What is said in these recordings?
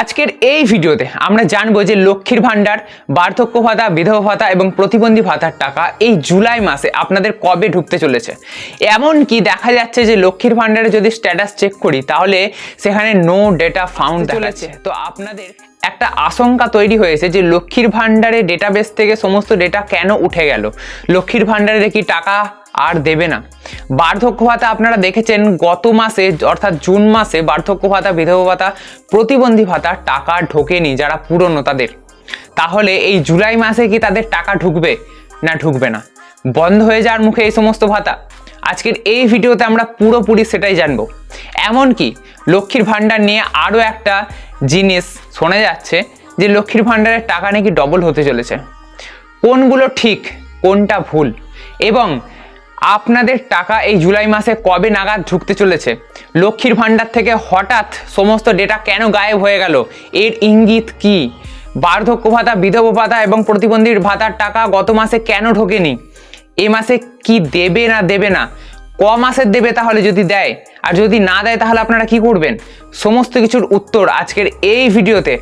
আজকের এই ভিডিওতে আমরা জানবো যে লক্ষ্মীর ভান্ডার, বার্ধক্য ভাতা, বিধবা ভাতা এবং প্রতিবন্ধী ভাতার টাকা এই জুলাই মাসে আপনাদের কবে ঢুকতে চলেছে। এমন কি দেখা যাচ্ছে যে লক্ষ্মীর ভান্ডারে যদি স্ট্যাটাস চেক করি তাহলে সেখানে নো ডেটা ফাউন্ড চলেছে। তো আপনাদের একটা আশঙ্কা তৈরি হয়েছে যে লক্ষ্মীর ভান্ডারে ডেটাবেস থেকে সমস্ত ডেটা কেন উঠে গেল, লক্ষ্মীর ভান্ডারে কি টাকা আর দেবে না। বার্ধক্য ভাতা আপনারা দেখেছেন গত মাসে অর্থাৎ জুন মাসে বার্ধক্য ভাতা, বিধবা ভাতা, প্রতিবন্ধী ভাতার টাকা ঢোকেনি যারা পুরনো তাদের। তাহলে এই জুলাই মাসে কি তাদের টাকা ঢুকবে না ঢুকবে না, বন্ধ হয়ে যাওয়ার মুখে এই সমস্ত ভাতা। আজকের এই ভিডিওতে আমরা পুরোপুরি সেটাই জানবো। এমনকি লক্ষ্মীর ভান্ডার নিয়ে আরও একটা জিনিস শোনা যাচ্ছে যে লক্ষ্মীর ভান্ডারের টাকা নাকি ডবল হতে চলেছে। কোনগুলো ঠিক কোনটা ভুল এবং আপনাদের টাকা এই জুলাই মাসে কবে নাগাদ ঢুকতে চলেছে, লক্ষ্মীর ভান্ডার থেকে হঠাৎ সমস্ত ডেটা কেন গায়েব হয়ে গেল, এর ইঙ্গিত কি, বার্ধক্য ভাতা, বিধবা ভাতা এবং প্রতিবন্ধীর ভাতার টাকা গত মাসে কেন ঢোকেনি, এ মাসে কি দেবে না দেবে না, ক মাসের দেবে তাহলে যদি দেয়, আর যদি না দেয় তাহলে আপনারা কি করবেন, সমস্ত কিছুর উত্তর আজকের এই ভিডিওতে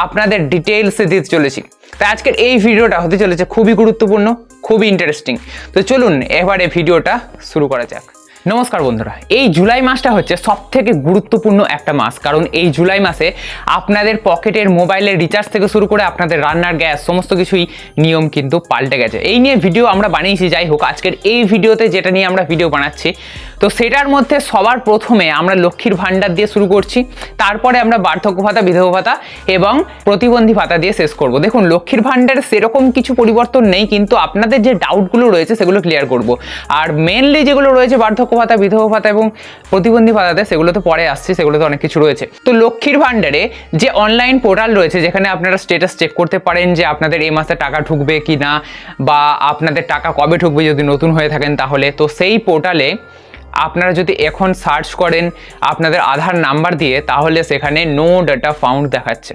আপনাদের ডিটেইলসে দিতে চলেছি। তাই আজকের এই ভিডিওটা হতে চলেছে খুবই গুরুত্বপূর্ণ, খুবই ইন্টারেস্টিং। তো চলুন এবারে ভিডিওটা শুরু করা যাক। নমস্কার বন্ধুরা, এই জুলাই মাসটা হচ্ছে সবথেকে গুরুত্বপূর্ণ একটা মাস, কারণ এই জুলাই মাসে আপনাদের পকেটের মোবাইলের রিচার্জ থেকে শুরু করে আপনাদের রান্নার গ্যাস সমস্ত কিছুই নিয়ম কিন্তু পাল্টে গেছে। এই নিয়ে ভিডিও আমরা বানিয়েছি, যাই হোক আজকের এই ভিডিওতে যেটা নিয়ে আমরা ভিডিও বানাচ্ছি তো সেটার মধ্যে সবার প্রথমে আমরা লক্ষ্মীর ভান্ডার দিয়ে শুরু করছি, তারপরে আমরা বার্ধক্য ভাতা, বিধবা ভাতা এবং প্রতিবন্ধী ভাতা দিয়ে শেষ করব। দেখুন লক্ষ্মীর ভান্ডারে সেরকম কিছু পরিবর্তন নেই, কিন্তু আপনাদের যে ডাউটগুলো রয়েছে সেগুলো ক্লিয়ার করব। আর মেনলি যেগুলো রয়েছে বার্ধক্য ভাতা, বিধবা ভাতা এবং প্রতিবন্ধী ভাতাতে সেগুলো তো পরে আসছে, সেগুলোতে অনেক কিছু রয়েছে। তো লক্ষ্মীর ভান্ডারে যে অনলাইন পোর্টাল রয়েছে যেখানে আপনারা স্ট্যাটাস চেক করতে পারেন যে আপনাদের এই মাসে টাকা ঢুকবে কি না, বা আপনাদের টাকা কবে ঢুকবে যদি নতুন হয়ে থাকেন তাহলে, তো সেই পোর্টালে আপনারা যদি এখন সার্চ করেন আপনাদের আধার নাম্বার দিয়ে তাহলে সেখানে নো ডাটা ফাউন্ড দেখাচ্ছে।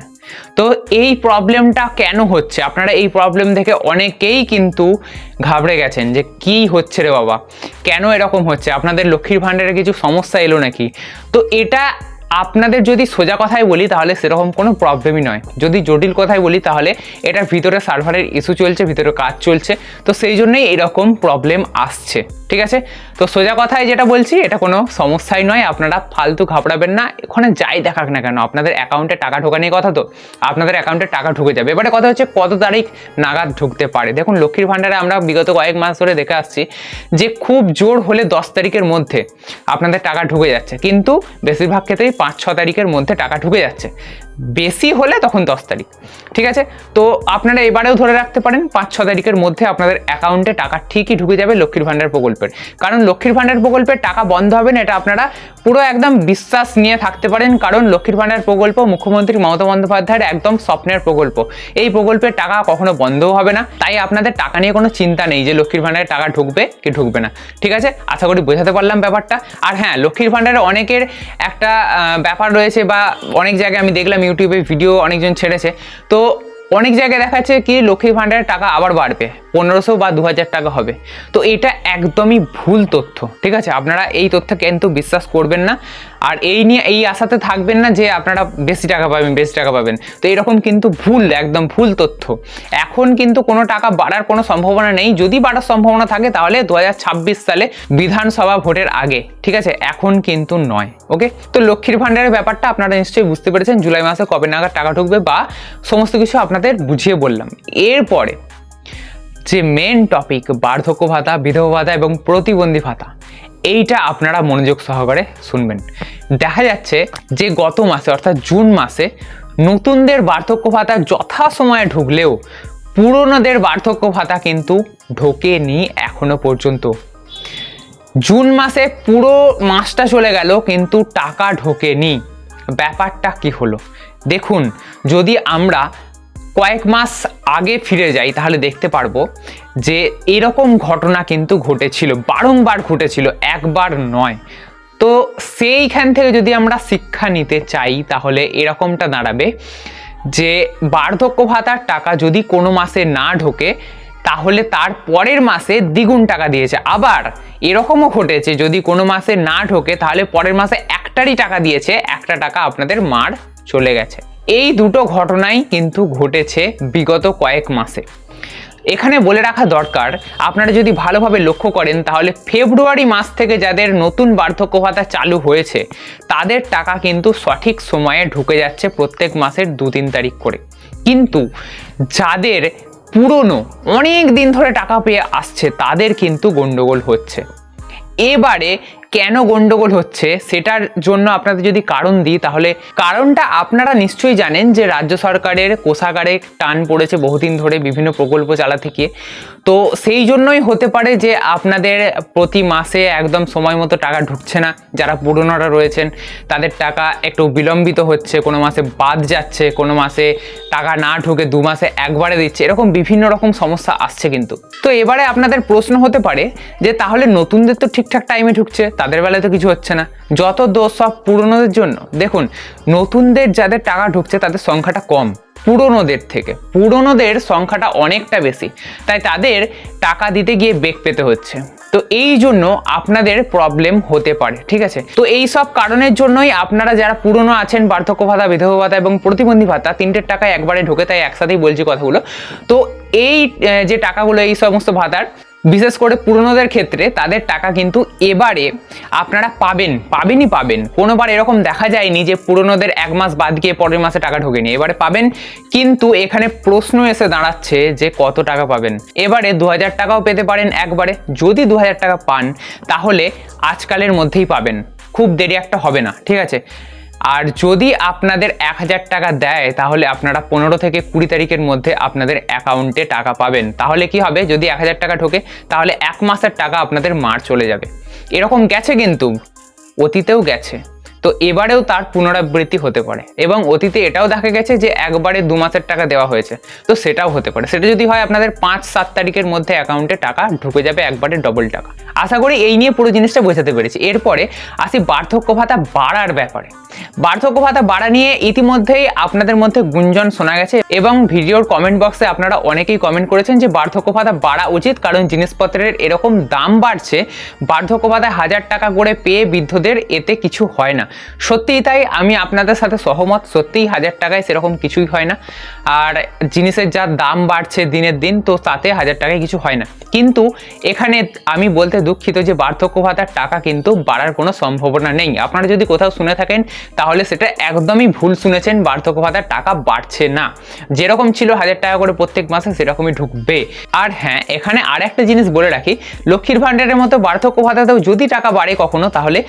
তো এই প্রবলেমটা কেন হচ্ছে, আপনারা এই প্রবলেম থেকে অনেকেই কিন্তু ঘাবড়ে গেছেন যে কি হচ্ছে রে বাবা, কেন এরকম হচ্ছে, আপনাদের লক্ষ্মীর ভান্ডারে কিছু সমস্যা এলো নাকি। তো এটা আপনাদের যদি সোজা কথাই বলি তাহলে সেরকম কোনো প্রবলেমই নয়, যদি জটিল কথাই বলি তাহলে এটার ভিতরে সার্ভারের ইস্যু চলছে, ভিতরে কাজ চলছে, তো সেই জন্যই এরকম প্রবলেম আসছে, ঠিক আছে। তো সোজা কথায় যেটা বলছি এটা কোনো সমস্যাই নয়, আপনারা ফালতু ঘাবড়াবেন না। ওখানে যাই দেখাক না কেন আপনাদের অ্যাকাউন্টে টাকা ঢোকা নিয়ে কথা, তো আপনাদের অ্যাকাউন্টে টাকা ঢুকে যাবে। এবারে কথা হচ্ছে কত তারিখ নাগাদ ঢুকতে পারে। দেখুন লক্ষ্মীর ভান্ডারে আমরা বিগত কয়েক মাস ধরে দেখে আসছি যে খুব জোর হলে 10 তারিখের মধ্যে আপনাদের টাকা ঢুকে যাচ্ছে, কিন্তু বেশিরভাগ ক্ষেত্রেই 5-6 তারিখের মধ্যে টাকা ঢুকে যাচ্ছে, বেশি হলে তখন 10 তারিখ, ঠিক আছে। তো আপনারা এবারেও ধরে রাখতে পারেন 5-6 তারিখের মধ্যে আপনাদের অ্যাকাউন্টে টাকা ঠিকই ঢুকে যাবে লক্ষ্মীর ভান্ডার প্রকল্পের। কারণ লক্ষ্মীর ভান্ডার প্রকল্পের টাকা বন্ধ হবে না এটা আপনারা পুরো একদম বিশ্বাস নিয়ে থাকতে পারেন, কারণ লক্ষ্মীর ভান্ডার প্রকল্প মুখ্যমন্ত্রী মমতা বন্দ্যোপাধ্যায়ের একদম স্বপ্নের প্রকল্প। এই প্রকল্পের টাকা কখনো বন্ধও হবে না, তাই আপনাদের টাকা নিয়ে কোনো চিন্তা নেই যে লক্ষ্মীর ভান্ডারে টাকা ঢুকবে কি ঢুকবে না, ঠিক আছে। আশা করি বোঝাতে পারলাম ব্যাপারটা। আর হ্যাঁ, লক্ষ্মীর ভান্ডারে অনেকের একটা ব্যাপার রয়েছে, বা অনেক জায়গায় আমি দেখলাম ইউটিউবে ভিডিও অনেকজন ছেড়েছে, তো অনেক জায়গায় দেখাচ্ছে কি লক্ষ্মীর ভান্ডারের টাকা আবার বাড়বে, 1500 বা 2000 টাকা হবে। তো এটা একদমই ভুল তথ্য, ঠিক আছে। আপনারা এই তথ্য কিন্তু বিশ্বাস করবেন না, আর এই নিয়ে এই আশাতে থাকবেন না যে আপনারা বেশি টাকা পাবেন, বেশি টাকা পাবেন। তো এরকম কিন্তু ভুল, একদম ভুল তথ্য। এখন কিন্তু কোনো টাকা বাড়ার কোনো সম্ভাবনা নেই, যদি বাড়ার সম্ভাবনা থাকে তাহলে 2026 সালে বিধানসভা ভোটের আগে, ঠিক আছে, এখন কিন্তু নয়, ওকে। তো লক্ষ্মীর ভান্ডারের ব্যাপারটা আপনারা নিশ্চয়ই বুঝতে পেরেছেন, জুলাই মাসে কবে নাগাদ টাকা ঢুকবে বা সমস্ত কিছু আপনাদের বুঝিয়ে বললাম। এরপরে যে মেন টপিক বার্ধক্য ভাতা, বিধবা ভাতা এবং প্রতিবন্ধী ভাতা, এইটা আপনারা মনোযোগ সহকারে শুনবেন। দেখা যাচ্ছে যে গত মাসে অর্থাৎ জুন মাসে নতুনদের বার্ধক্য ভাতা যথাসময়ে ঢুকলেও পুরনোদের বার্ধক্য ভাতা কিন্তু ঢোকেনি এখনো পর্যন্ত। জুন মাসে পুরো মাসটা চলে গেল কিন্তু টাকা ঢোকেনি, ব্যাপারটা কি হলো। দেখুন যদি আমরা কয়েক মাস আগে ফিরে যাই তাহলে দেখতে পারবো যে এরকম ঘটনা কিন্তু ঘটেছিল, বারংবার ঘটেছিল, একবার নয়। তো সেইখান থেকে যদি আমরা শিক্ষা নিতে চাই তাহলে এরকমটা দাঁড়াবে যে বার্ধক্য ভাতার টাকা যদি কোনো মাসে না ঢোকে তাহলে তার পরের মাসে দ্বিগুণ টাকা দিয়েছে। আবার এরকমও ঘটেছে যদি কোনো মাসে না ঢোকে তাহলে পরের মাসে একটারই টাকা দিয়েছে, একটা টাকা আপনাদের মার চলে গেছে। এই দুটো ঘটনাই কিন্তু ঘটেছে বিগত কয়েক মাসে। এখানে বলে রাখা দরকার, আপনারা যদি ভালোভাবে লক্ষ্য করেন তাহলে ফেব্রুয়ারি মাস থেকে যাদের নতুন বার্ধক্য ভাতা চালু হয়েছে তাদের টাকা কিন্তু সঠিক সময়ে ঢুকে যাচ্ছে প্রত্যেক মাসের 2-3 তারিখ করে। কিন্তু যাদের পুরনো অনেক দিন ধরে টাকা পেয়ে আসছে তাদের কিন্তু গন্ডগোল হচ্ছে। এবারে কেন গন্ডগোল হচ্ছে সেটার জন্য আপনাদের যদি কারণ দিই, তাহলে কারণটা আপনারা নিশ্চয়ই জানেন যে রাজ্য সরকারের কোষাগারে টান পড়েছে বহুদিন ধরে বিভিন্ন প্রকল্প চালাতে গিয়ে। তো সেই জন্যই হতে পারে যে আপনাদের প্রতি মাসে একদম সময় মতো টাকা ঢুকছে না। যারা পুরনোরা রয়েছেন তাদের টাকা একটু বিলম্বিত হচ্ছে, কোনো মাসে বাদ যাচ্ছে, কোনো মাসে টাকা না ঢুকে 2 মাসে একবারে দিচ্ছে, এরকম বিভিন্ন রকম সমস্যা আসছে কিন্তু। তো এবারে আপনাদের প্রশ্ন হতে পারে যে তাহলে নতুনদের তো ঠিকঠাক টাইমে ঢুকছে, তাদের বেলায় তো কিছু হচ্ছে না, যত দোষ সব পুরনোদের জন্য। দেখুন, নতুনদের যাদের টাকা ঢুকছে তাদের সংখ্যাটা কম পুরনোদের থেকে, পুরনোদের সংখ্যাটা অনেকটা বেশি, তাই তাদের টাকা দিতে গিয়ে বেগ পেতে হচ্ছে। তো এই জন্য আপনাদের প্রবলেম হতে পারে, ঠিক আছে। তো এই সব কারণের জন্যই আপনারা যারা পুরনো আছেন, বার্ধক্য ভাতা, বিধবা ভাতা এবং প্রতিবন্ধী ভাতা 3টের টাকায় একবারে ঢোকে, তাই একসাথেই বলছি কথাগুলো। তো এই যে টাকাগুলো, এই সমস্ত ভাতার বিশেষ করে পুরনোদের ক্ষেত্রে তাদের টাকা কিন্তু এবারে আপনারা পাবেন। কোনোবার এরকম দেখা যায়নি যে পুরনোদের 1 মাস বাদ গিয়ে পরের মাসে টাকা ঢোকেনি, এবারে পাবেন। কিন্তু এখানে প্রশ্ন এসে দাঁড়াচ্ছে যে কত টাকা পাবেন। এবারে 2000 টাকাও পেতে পারেন একবারে। যদি 2000 টাকা পান তাহলে আজকালের মধ্যেই পাবেন, খুব দেরি একটা হবে না, ঠিক আছে। আর যদি আপনাদের 1000 টাকা দেয় তাহলে আপনারা 15 থেকে 20 তারিখের মধ্যে আপনাদের অ্যাকাউন্টে টাকা পাবেন। তাহলে কি হবে, যদি 1000 টাকা ঢোকে তাহলে 1 মাসের টাকা আপনাদের মার চলে যাবে। এরকম গেছে কিন্তু, অতীতেও গেছে। তো এবারেও তার পুনরাবৃত্তি হতে পারে, এবং অতীতে এটাও দেখা গেছে যে একবারে 2 মাসের টাকা দেওয়া হয়েছে, তো সেটাও হতে পারে। সেটা যদি হয় আপনাদের 5-7 তারিখের মধ্যে অ্যাকাউন্টে টাকা ঢুকে যাবে একবারে ডবল টাকা। আশা করি এই নিয়ে পুরো জিনিসটা বোঝাতে পেরেছি। এরপরে আসি বার্ধক্য ভাতা বাড়ার ব্যাপারে। বার্ধক্য ভাতা বাড়া নিয়ে ইতিমধ্যেই আপনাদের মধ্যে গুঞ্জন শোনা গেছে, এবং ভিডিওর কমেন্ট বক্সে আপনারা অনেকেই কমেন্ট করেছেন যে বার্ধক্য ভাতা বাড়া উচিত, কারণ জিনিসপত্রের এরকম দাম বাড়ছে, বার্ধক্য ভাতা 1000 টাকা করে পেয়ে বৃদ্ধদের এতে কিছু হয় না। সত্যিই তাই, আমি আপনাদের সাথে সহমত। সত্যিই 1000 টাকায় সেরকম কিছুই হয় না, আর জিনিসের যা দাম বাড়ছে দিনের দিন, তো তাতে 1000 টাকায় কিছু হয় না। কিন্তু এখানে আমি বলতে দুঃখিত যে বার্ধক্য ভাতার টাকা কিন্তু বাড়ার কোনো সম্ভাবনা নেই। আপনারা যদি কোথাও শুনে থাকেন তাহলে সেটা একদমই ভুল শুনেছেন। বার্ধক্য ভাতার টাকা বাড়ছে না, যেরকম ছিল 1000 টাকা করে প্রত্যেক মাসে সেরকমই ঢুকবে। আর হ্যাঁ, এখানে আর একটা জিনিস বলে রাখি, লক্ষ্মীর ভাণ্ডারের মতো বার্ধক্য ভাতাতেও যদি টাকা বাড়ে কখনো, তাহলে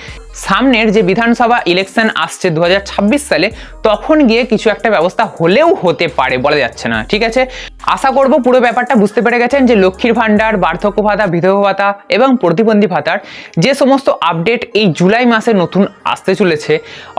সামনের যে বিধানসভা ইলেকশন আসছে 2026 সালে, তখন গিয়ে কিছু একটা ব্যবস্থা হলেও হতে পারে, বলা যাচ্ছে না, ঠিক আছে। আশা করব পুরো ব্যাপারটা বুঝতে পেরে গেছেন যে লক্ষ্মীর ভাণ্ডার, বার্ধক্য ভাতা, বিধবা ভাতা এবং প্রতিবন্ধী ভাতার যে সমস্ত আপডেট এই জুলাই মাসে নতুন আসতে চলেছে,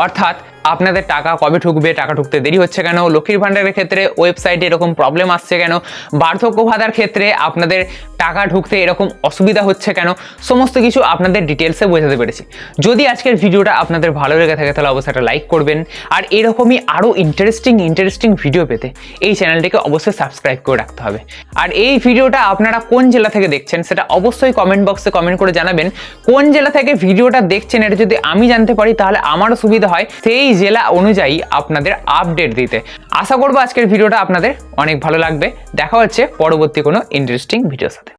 অর্থাৎ আপনাদের টাকা কবে ঢুকবে, টাকা ঢুকতে দেরি হচ্ছে কেন, লক্ষ্মীর ভাণ্ডারের ক্ষেত্রে ওয়েবসাইটে এরকম প্রবলেম আসছে কেন, বার্ধক্য ভাতার ক্ষেত্রে আপনাদের টাকা ঢুকতে এরকম অসুবিধা হচ্ছে কেন, সমস্ত কিছু আপনাদের ডিটেলসে বোঝাতে পেরেছি। যদি আজকের ভিডিওটা আপনাদের ভালো লেগে থাকে তাহলে অবশ্যই একটা লাইক করবেন, আর এরকমই আরও ইন্টারেস্টিং ভিডিও পেতে এই চ্যানেলটিকে অবশ্যই সাবস্ক্রাইব করে রাখতে হবে। আর এই ভিডিওটা আপনারা কোন জেলা থেকে দেখছেন সেটা অবশ্যই কমেন্ট বক্সে কমেন্ট করে জানাবেন। কোন জেলা থেকে ভিডিওটা দেখছেন এটা যদি আমি জানতে পারি তাহলে আমারও সুবিধা হয় সেই জেলা অনুযায়ী আপনাদের আপডেট দিতে। আশা করবো আজকের ভিডিওটা আপনাদের অনেক ভালো লাগবে। দেখা হচ্ছে পরবর্তী কোনো ইন্টারেস্টিং ভিডিওর সাথে।